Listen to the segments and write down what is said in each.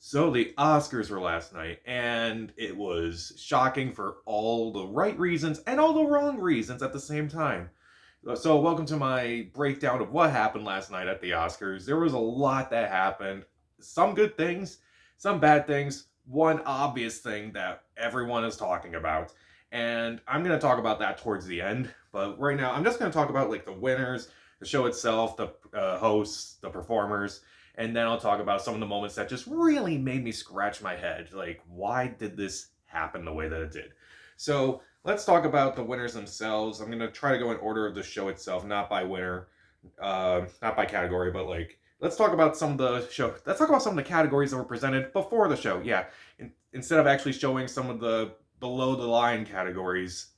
So the Oscars were last night, and it was shocking for all the right reasons and all the wrong reasons at the same time. So, welcome to my breakdown of what happened last night at the Oscars. There was a lot that happened. Some good things, some bad things, one obvious thing that everyone is talking about. And I'm going to talk about that towards the end. But right now, I'm just going to talk about like the winners, the show itself, the hosts, the performers, and then I'll talk about some of the moments that just really made me scratch my head. Like, why did this happen the way that it did? So, let's talk about the winners themselves. I'm going to try to go in order of the show itself, not by winner, not by category, but like, let's talk about some of the show. Let's talk about some of the categories that were presented before the show. Yeah. Instead of actually showing some of the below the line categories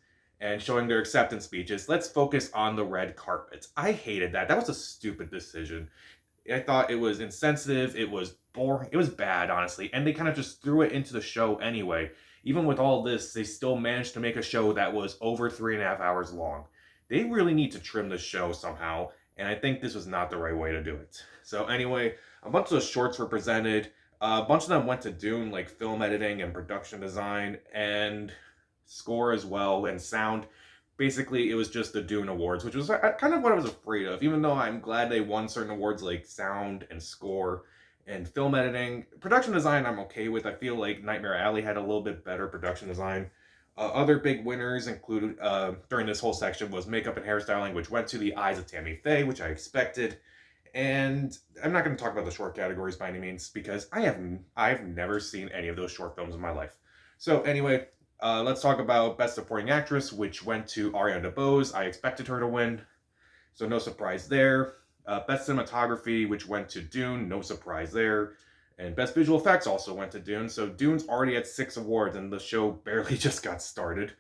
and showing their acceptance speeches, let's focus on the red carpet. I hated that. That was a stupid decision. I thought it was insensitive. It was boring. It was bad, honestly. And they kind of just threw it into the show anyway. Even with all this, they still managed to make a show that was over 3.5 hours long. They really need to trim the show somehow. And I think this was not the right way to do it. So, anyway, a bunch of the shorts were presented. A bunch of them went to Dune, like film editing and production design, and score as well, and sound. Basically, it was just the Dune Awards, which was kind of what I was afraid of, even though I'm glad they won certain awards like sound and score and film editing. Production design, I'm okay with. I feel like Nightmare Alley had a little bit better production design. Other big winners included during this whole section was makeup and hairstyling, which went to the Eyes of Tammy Faye, which I expected. And I'm not going to talk about the short categories by any means because I've never seen any of those short films in my life. So anyway, let's talk about Best Supporting Actress, which went to Ariana DeBose. I expected her to win, so no surprise there. Best Cinematography, which went to Dune, no surprise there. And Best Visual Effects also went to Dune, so Dune's already at 6 awards, and the show barely just got started.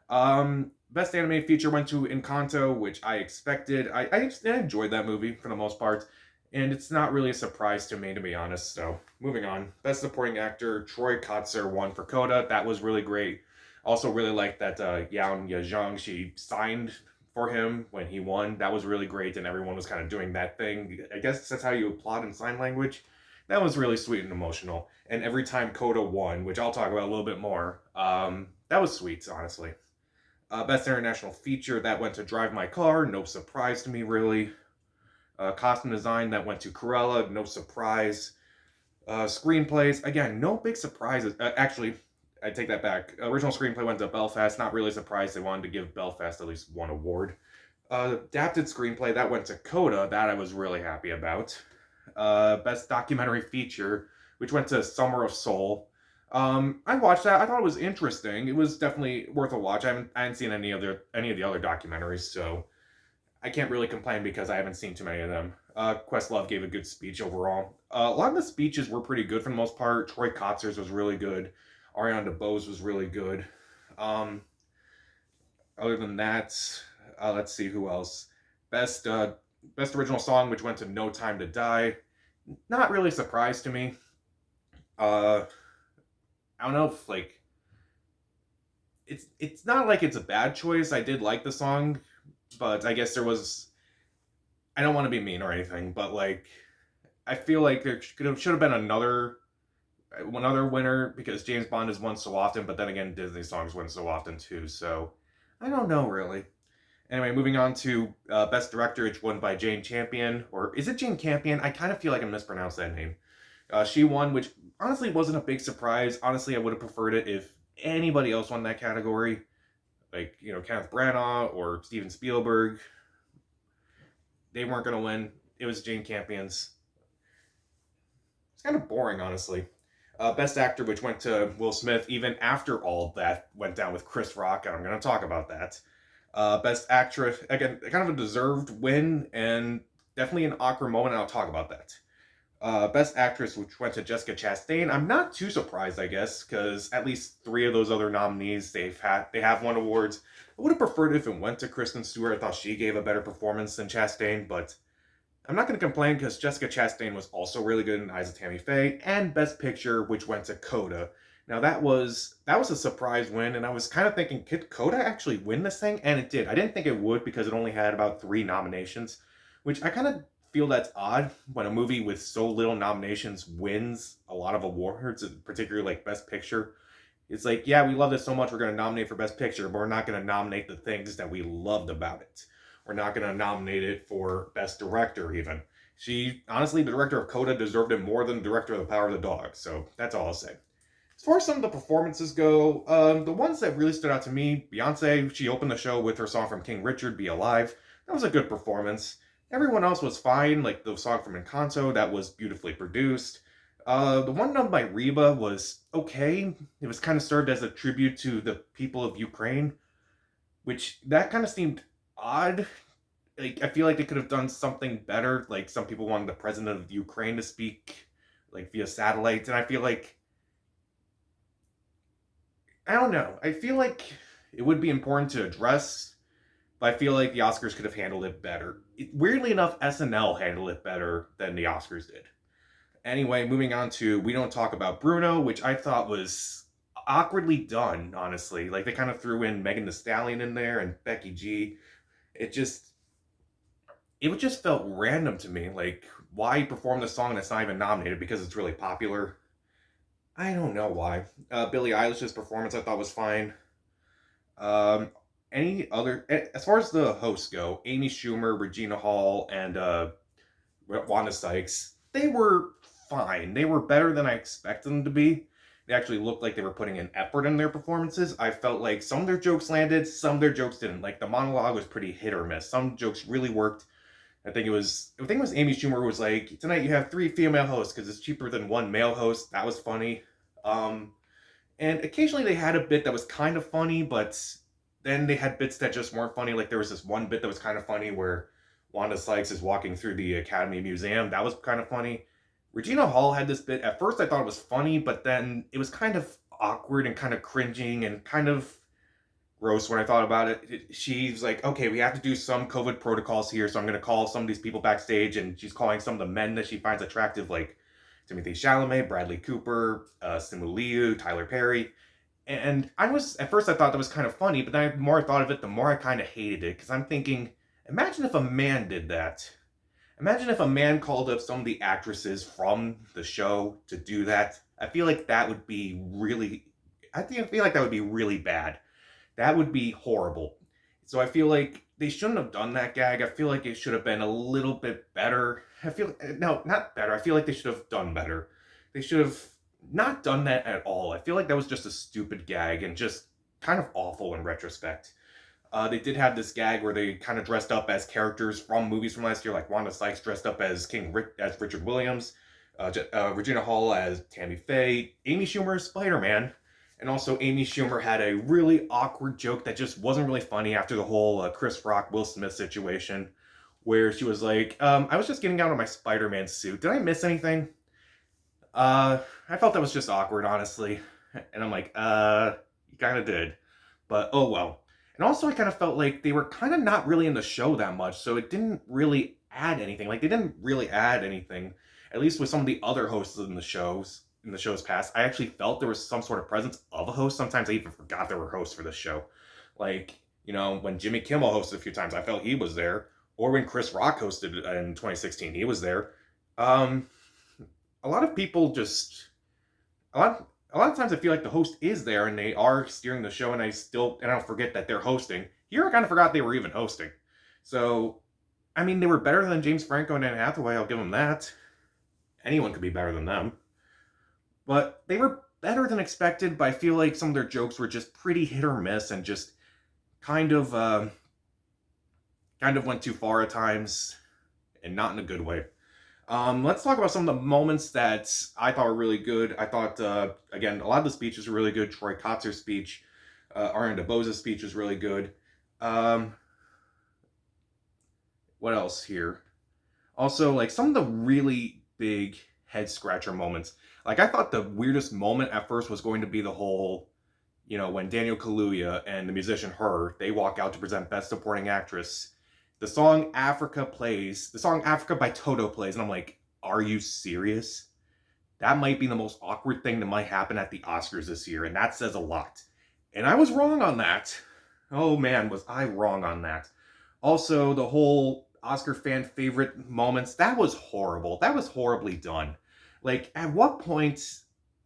Best Animated Feature went to Encanto, which I expected. I enjoyed that movie for the most part, and it's not really a surprise to me, to be honest. So, moving on. Best Supporting Actor, Troy Kotsur won for Coda. That was really great. Also, really liked that Yaon Yajong, she signed for him when he won. That was really great, and everyone was kind of doing that thing. I guess that's how you applaud in sign language. That was really sweet and emotional. And every time Coda won, which I'll talk about a little bit more, that was sweet, honestly. Best International Feature, that went to Drive My Car. No surprise to me, really. Costume Design, that went to Cruella. No surprise. Screenplays, again, no big surprises. Actually, I take that back. Original Screenplay went to Belfast. Not really surprised they wanted to give Belfast at least one award. Adapted Screenplay, that went to Coda. That I was really happy about. Best Documentary Feature, which went to Summer of Soul. I watched that. I thought it was interesting. It was definitely worth a watch. I haven't seen any of the other documentaries, so I can't really complain because I haven't seen too many of them. Questlove gave a good speech overall. A lot of the speeches were pretty good for the most part. Troy Kotsur's was really good. Ariana DeBose was really good. Um, Other than that, let's see who else. Best original song, which went to No Time to Die. Not really a surprise to me. Uh, I don't know if like it's not like it's a bad choice. I did like the song, but I guess there was. I don't want to be mean or anything, but like I feel like there should have been one other winner because James Bond has won so often, but then again Disney songs win so often too. So I don't know really. Anyway, moving on to Best Director, it's won by Jane Campion, or is it Jane Campion? I kind of feel like I mispronounced that name. She won, which honestly wasn't a big surprise. Honestly, I would have preferred it if anybody else won that category, like Kenneth Branagh or Steven Spielberg. They weren't going to win. It was Jane Campion's. It's kind of boring, honestly. Best Actor, which went to Will Smith, even after all that went down with Chris Rock, and I'm going to talk about that. Best Actress, again, kind of a deserved win, and definitely an awkward moment, and I'll talk about that. Best Actress, which went to Jessica Chastain. I'm not too surprised, I guess, because at least 3 of those other nominees they have won awards. I would have preferred if it went to Kristen Stewart. I thought she gave a better performance than Chastain, but I'm not going to complain because Jessica Chastain was also really good in Eyes of Tammy Faye, and Best Picture, which went to Coda. Now that was a surprise win, and I was kind of thinking, could Coda actually win this thing? And it did. I didn't think it would because it only had about 3 nominations, which I kind of feel that's odd when a movie with so little nominations wins a lot of awards, particularly like Best Picture. It's like, yeah, we love this so much, we're going to nominate for Best Picture, but we're not going to nominate the things that we loved about it. We're not going to nominate it for Best Director, even. Honestly, the director of Coda deserved it more than the director of The Power of the Dog, so that's all I'll say. As far as some of the performances go, the ones that really stood out to me, Beyonce, she opened the show with her song from King Richard, Be Alive. That was a good performance. Everyone else was fine, like the song from Encanto, that was beautifully produced. The one done by Reba was okay. It was kind of served as a tribute to the people of Ukraine, which that kind of seemed odd. Like, I feel like they could have done something better. Like, some people wanted the president of Ukraine to speak, like, via satellite, and I feel like, I don't know. I feel like it would be important to address, but I feel like the Oscars could have handled it better. Weirdly enough, SNL handled it better than the Oscars did. Anyway, moving on to We Don't Talk About Bruno, which I thought was awkwardly done, honestly. Like, they kind of threw in Megan Thee Stallion in there and Becky G. It just felt random to me. Like, why perform the song that's not even nominated because it's really popular? I don't know why. Billie Eilish's performance I thought was fine. As far as the hosts go, Amy Schumer, Regina Hall, and Wanda Sykes, they were fine. They were better than I expected them to be. They actually looked like they were putting an effort in their performances. I felt like some of their jokes landed, some of their jokes didn't. Like, the monologue was pretty hit or miss. Some jokes really worked. I think it was Amy Schumer was like, tonight you have 3 female hosts because it's cheaper than 1 male host. That was funny. And occasionally they had a bit that was kind of funny, but then they had bits that just weren't funny. Like, there was this one bit that was kind of funny where Wanda Sykes is walking through the Academy Museum. That was kind of funny. Regina Hall had this bit. At first I thought it was funny, but then it was kind of awkward and kind of cringing and kind of gross when I thought about it. She's like, okay, we have to do some COVID protocols here, so I'm going to call some of these people backstage, and she's calling some of the men that she finds attractive, like Timothée Chalamet, Bradley Cooper, Simu Liu, Tyler Perry. And at first I thought that was kind of funny, but then the more I thought of it, the more I kind of hated it, because I'm thinking, imagine if a man did that. Imagine if a man called up some of the actresses from the show to do that. I feel like that would be really, I feel like that would be really bad. That would be horrible. So I feel like they shouldn't have done that gag. I feel like it should have been a little bit better. No, not better. I feel like they should have done better. They should have not done that at all. I feel like that was just a stupid gag and just kind of awful in retrospect. They did have this gag where they kind of dressed up as characters from movies from last year, like Wanda Sykes dressed up as as Richard Williams, Regina Hall as Tammy Faye, Amy Schumer as Spider-Man, and also Amy Schumer had a really awkward joke that just wasn't really funny after the whole Chris Rock, Will Smith situation, where she was like, I was just getting out of my Spider-Man suit. Did I miss anything? I felt that was just awkward, honestly. And I'm like, you kind of did. But, oh well. And also, I kind of felt like they were kind of not really in the show that much, so it didn't really add anything. Like, they didn't really add anything, at least with some of the other hosts in the show's past. I actually felt there was some sort of presence of a host. Sometimes I even forgot there were hosts for this show. Like, when Jimmy Kimmel hosted a few times, I felt he was there. Or when Chris Rock hosted in 2016, he was there. A lot of people just... A lot of times I feel like the host is there and they are steering the show, and I don't forget that they're hosting. Here I kind of forgot they were even hosting. So, I mean, they were better than James Franco and Anne Hathaway, I'll give them that. Anyone could be better than them. But they were better than expected, but I feel like some of their jokes were just pretty hit or miss and just kind of went too far at times, and not in a good way. Let's talk about some of the moments that I thought were really good. I thought, again, a lot of the speeches were really good. Troy Kotzer's speech, Ariana DeBose's speech was really good. What else here? Also, like, some of the really big head-scratcher moments. Like, I thought the weirdest moment at first was going to be the whole, when Daniel Kaluuya and the musician Her, they walk out to present Best Supporting Actress. The song Africa by Toto plays, and I'm like, are you serious? That might be the most awkward thing that might happen at the Oscars this year, and that says a lot. And I was wrong on that. Oh man, was I wrong on that. Also, the whole Oscar fan favorite moments, that was horrible. That was horribly done. Like, at what point,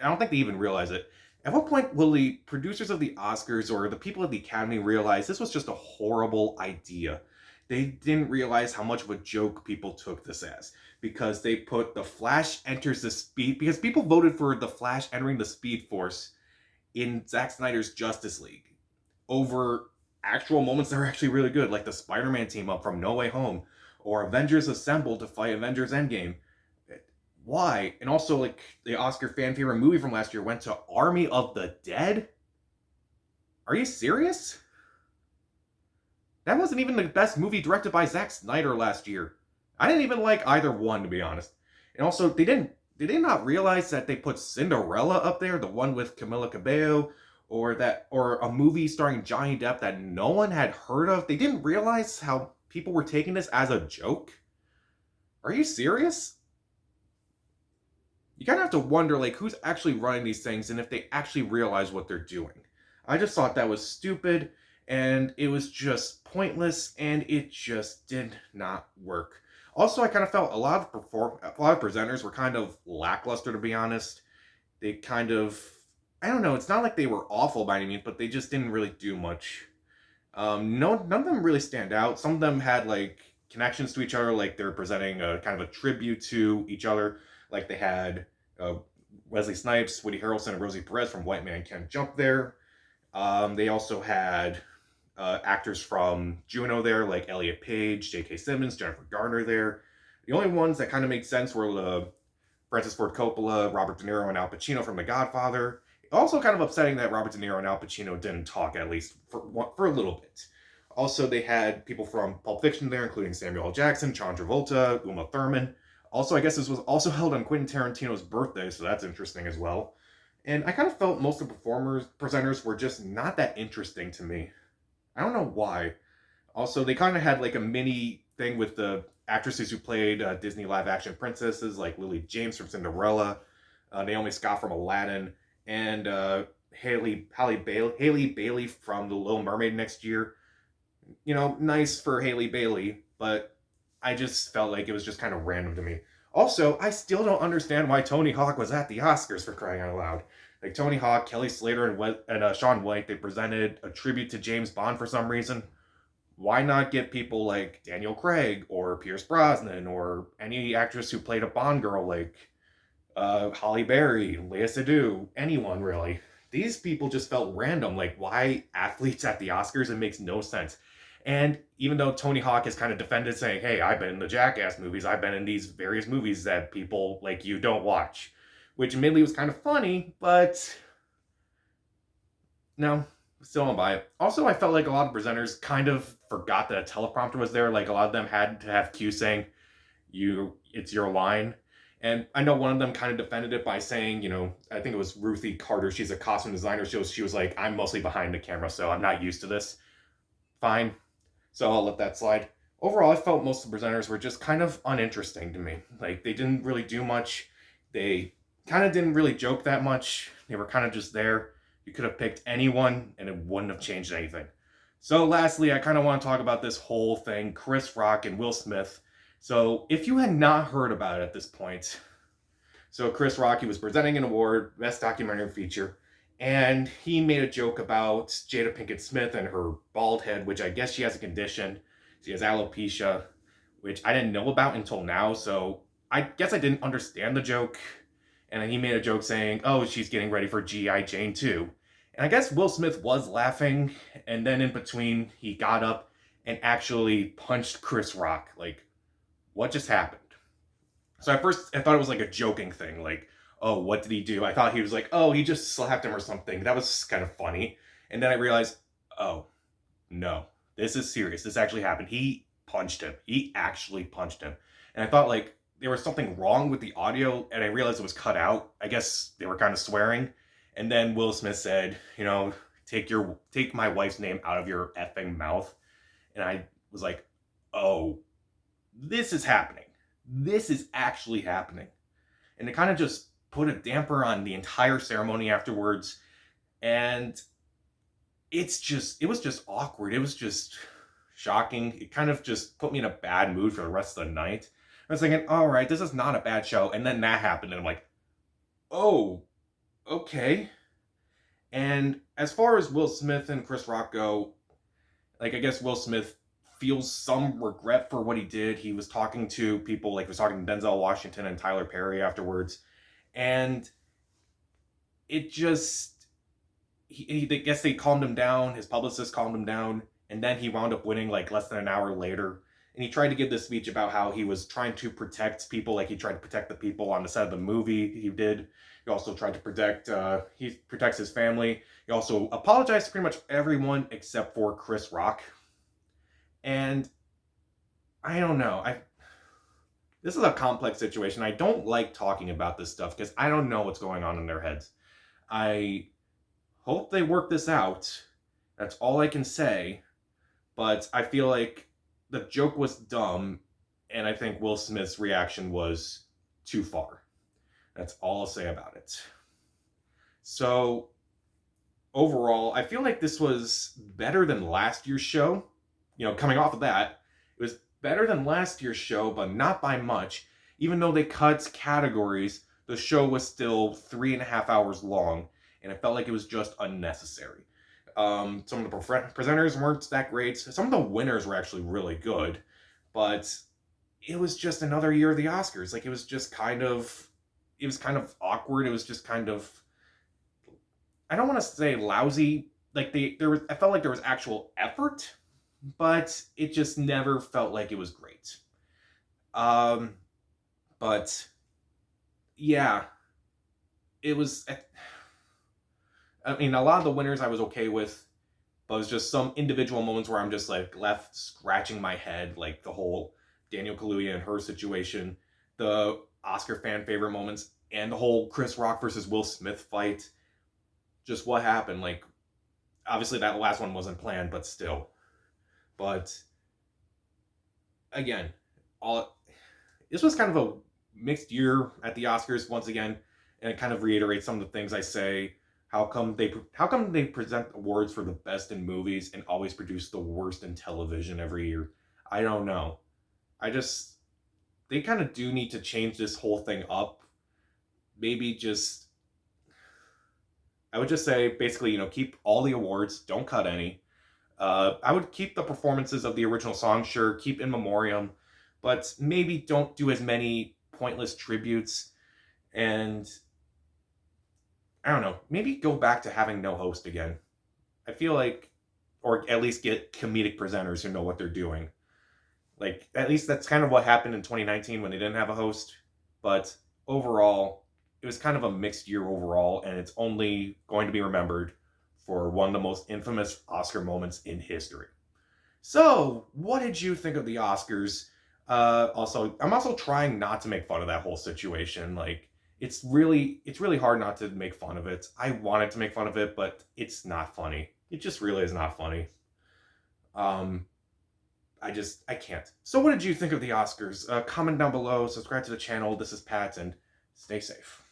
I don't think they even realize it. At what point will the producers of the Oscars or the people at the Academy realize this was just a horrible idea? They didn't realize how much of a joke people took this as, because they put the Flash enters the speed, because people voted for the Flash entering the Speed Force in Zack Snyder's Justice League over actual moments that are actually really good, like the Spider-Man team up from No Way Home, or Avengers Assemble to fight Avengers Endgame. Why? And also, like, the Oscar fan favorite movie from last year went to Army of the Dead? Are you serious? That wasn't even the best movie directed by Zack Snyder last year. I didn't even like either one, to be honest. And also, did they not realize that they put Cinderella up there, the one with Camila Cabello, or a movie starring Johnny Depp that no one had heard of? They didn't realize how people were taking this as a joke? Are you serious? You kind of have to wonder, like, who's actually running these things and if they actually realize what they're doing. I just thought that was stupid, and it was just pointless, and it just did not work. Also, I kind of felt a lot of presenters were kind of lackluster, to be honest. They kind of, I don't know, it's not like they were awful by any means, but they just didn't really do much. None of them really stand out. Some of them had, like, connections to each other, like they were presenting a kind of a tribute to each other. Like they had Wesley Snipes, Woody Harrelson, and Rosie Perez from White Man Can't Jump there. They also had actors from Juno there, like Elliot Page, J.K. Simmons, Jennifer Garner there. The only ones that kind of made sense were Francis Ford Coppola, Robert De Niro, and Al Pacino from The Godfather. Also kind of upsetting that Robert De Niro and Al Pacino didn't talk, at least for a little bit. Also, they had people from Pulp Fiction there, including Samuel L. Jackson, John Travolta, Uma Thurman. Also, I guess this was also held on Quentin Tarantino's birthday, so that's interesting as well. And I kind of felt most of the presenters were just not that interesting to me. I don't know why. Also, they kind of had like a mini thing with the actresses who played Disney live-action princesses, like Lily James from Cinderella, Naomi Scott from Aladdin, and Haley Bailey from The Little Mermaid next year. You know, nice for Haley Bailey, but I just felt like it was just kind of random to me. Also, I still don't understand why Tony Hawk was at the Oscars, for crying out loud. Like, Tony Hawk, Kelly Slater, and Shaun White, they presented a tribute to James Bond for some reason. Why not get people like Daniel Craig or Pierce Brosnan or any actress who played a Bond girl like Halle Berry, Lea Seydoux, anyone really? These people just felt random. Like, why athletes at the Oscars? It makes no sense. And even though Tony Hawk has kind of defended saying, hey, I've been in the Jackass movies, I've been in these various movies that people like you don't watch, which admittedly was kind of funny, but no, still don't buy it. Also, I felt like a lot of presenters kind of forgot that a teleprompter was there. Like, a lot of them had to have cues saying, it's your line. And I know one of them kind of defended it by saying, you know, I think it was Ruthie Carter, she's a costume designer, she was like, I'm mostly behind the camera, so I'm not used to this. Fine. So I'll let that slide. Overall, I felt most of the presenters were just kind of uninteresting to me. Like, they didn't really do much. They kind of didn't really joke that much. They were kind of just there. You could have picked anyone, and it wouldn't have changed anything. So lastly, I kind of want to talk about this whole thing, Chris Rock and Will Smith. So if you had not heard about it at this point, so Chris Rock, he was presenting an award, Best Documentary Feature, and he made a joke about Jada Pinkett Smith and her bald head, which I guess she has a condition. She has alopecia, which I didn't know about until now, so I guess I didn't understand the joke. And then he made a joke saying, oh, she's getting ready for G.I. Jane 2. And I guess Will Smith was laughing, and then in between, he got up and actually punched Chris Rock. Like, what just happened? So at first, I thought it was like a joking thing, like, oh, what did he do? I thought he was like, oh, he just slapped him or something. That was kind of funny. And then I realized, oh, no, this is serious. This actually happened. He punched him. He actually punched him. And I thought, like, there was something wrong with the audio, and I realized it was cut out. I guess they were kind of swearing. And then Will Smith said, you know, take my wife's name out of your effing mouth. And I was like, oh, this is happening. This is actually happening. And it kind of just put a damper on the entire ceremony afterwards. And it was just awkward. It was just shocking. It kind of just put me in a bad mood for the rest of the night. I was thinking, all right, this is not a bad show. And then that happened, and I'm like, oh, okay. And as far as Will Smith and Chris Rock go, like, I guess Will Smith feels some regret for what he did. He was talking to people, like, he was talking to Denzel Washington and Tyler Perry afterwards. And it just, I guess they calmed him down. His publicist calmed him down. And then he wound up winning, like, less than an hour later. And he tried to give this speech about how he was trying to protect people, like he tried to protect the people on the set of the movie he did. He also tried to protect, he protects his family. He also apologized to pretty much everyone except for Chris Rock. And I don't know. This is a complex situation. I don't like talking about this stuff because I don't know what's going on in their heads. I hope they work this out. That's all I can say. But I feel like the joke was dumb, and I think Will Smith's reaction was too far. That's all I'll say about it. So, overall, I feel like this was better than last year's show. You know, coming off of that, it was better than last year's show, but not by much. Even though they cut categories, the show was still 3.5 hours long, and it felt like it was just unnecessary. Some of the presenters weren't that great. Some of the winners were actually really good, but it was just another year of the Oscars. Like, it was kind of awkward. It was just kind of, I don't want to say lousy. Like, I felt like there was actual effort, but it just never felt like it was great. But yeah, it was. I mean, a lot of the winners I was okay with, but it was just some individual moments where I'm just like left scratching my head, like the whole Daniel Kaluuya and her situation, the Oscar fan favorite moments, and the whole Chris Rock versus Will Smith fight. Just what happened? Like, obviously that last one wasn't planned, but still. But again, this was kind of a mixed year at the Oscars once again, and it kind of reiterates some of the things I say. How come they present awards for the best in movies and always produce the worst in television every year? I don't know. They kind of do need to change this whole thing up. Maybe I would just say basically, you know, keep all the awards, don't cut any. I would keep the performances of the original song, sure, keep in memoriam, but maybe don't do as many pointless tributes, and I don't know, maybe go back to having no host again. I feel like, or at least get comedic presenters who know what they're doing. Like, at least that's kind of what happened in 2019 when they didn't have a host, but overall, it was kind of a mixed year overall, and it's only going to be remembered for one of the most infamous Oscar moments in history. So, what did you think of the Oscars? I'm also trying not to make fun of that whole situation. Like, it's really hard not to make fun of it. I wanted to make fun of it, but it's not funny. It just really is not funny. I can't. So, what did you think of the Oscars? Comment down below, subscribe to the channel. This is Pat, and stay safe.